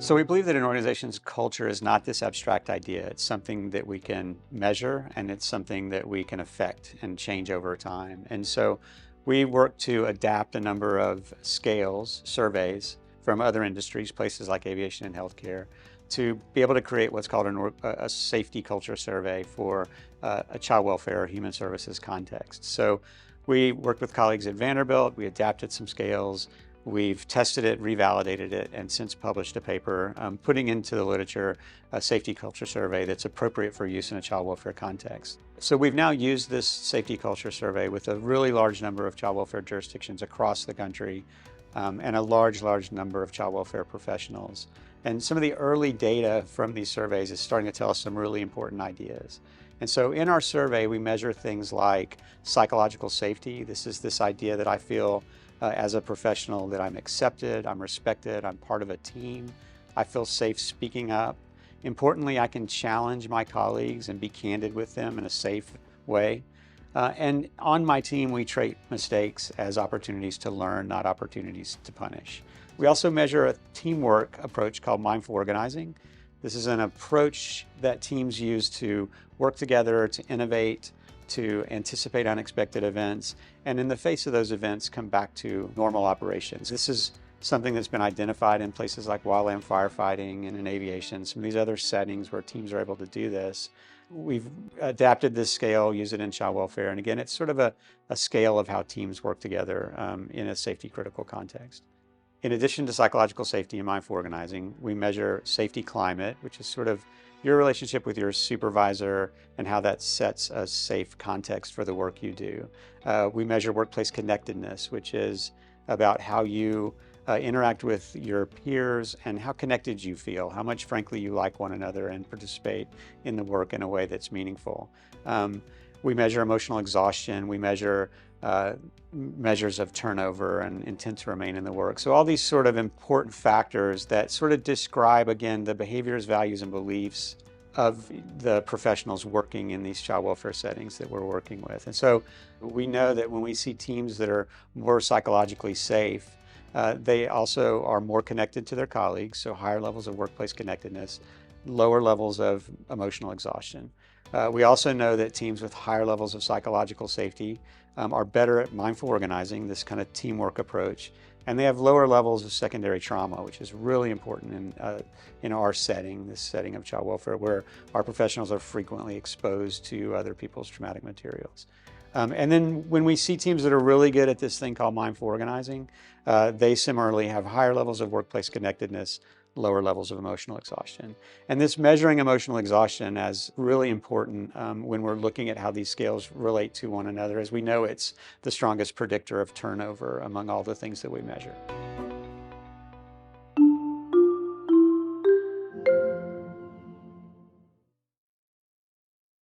So we believe that an organization's culture is not this abstract idea. It's something that we can measure, and it's something that we can affect and change over time. And so we work to adapt a number of scales, surveys from other industries, places like aviation and healthcare, to be able to create what's called a safety culture survey for a child welfare or human services context. So we worked with colleagues at Vanderbilt, we adapted some scales. We've tested it, revalidated it, and since published a paper putting into the literature a safety culture survey that's appropriate for use in a child welfare context. So we've now used this safety culture survey with a really large number of child welfare jurisdictions across the country and a large number of child welfare professionals. And some of the early data from these surveys is starting to tell us some really important ideas. And so in our survey, we measure things like psychological safety. This is this idea that I feel as a professional that I'm accepted, I'm respected, I'm part of a team. I feel safe speaking up. Importantly, I can challenge my colleagues and be candid with them in a safe way. And on my team, we treat mistakes as opportunities to learn, not opportunities to punish. We also measure a teamwork approach called mindful organizing. This is an approach that teams use to work together, to innovate, to anticipate unexpected events, and in the face of those events, come back to normal operations. This is something that's been identified in places like wildland firefighting and in aviation, some of these other settings where teams are able to do this. We've adapted this scale, use it in child welfare, and again, it's sort of a scale of how teams work together in a safety critical context. In addition to psychological safety and mindful organizing, we measure safety climate, which is sort of your relationship with your supervisor and how that sets a safe context for the work you do. We measure workplace connectedness, which is about how you interact with your peers and how connected you feel, how much, frankly, you like one another and participate in the work in a way that's meaningful. We measure emotional exhaustion. We measure measures of turnover and intent to remain in the work. So all these sort of important factors that sort of describe, again, the behaviors, values, and beliefs of the professionals working in these child welfare settings that we're working with. And so we know that when we see teams that are more psychologically safe, they also are more connected to their colleagues, so higher levels of workplace connectedness, lower levels of emotional exhaustion. We also know that teams with higher levels of psychological safety are better at mindful organizing, this kind of teamwork approach, and they have lower levels of secondary trauma, which is really important in our setting, this setting of child welfare, where our professionals are frequently exposed to other people's traumatic materials. And then when we see teams that are really good at this thing called mindful organizing, they similarly have higher levels of workplace connectedness, lower levels of emotional exhaustion. And this measuring emotional exhaustion is really important when we're looking at how these scales relate to one another, as we know it's the strongest predictor of turnover among all the things that we measure.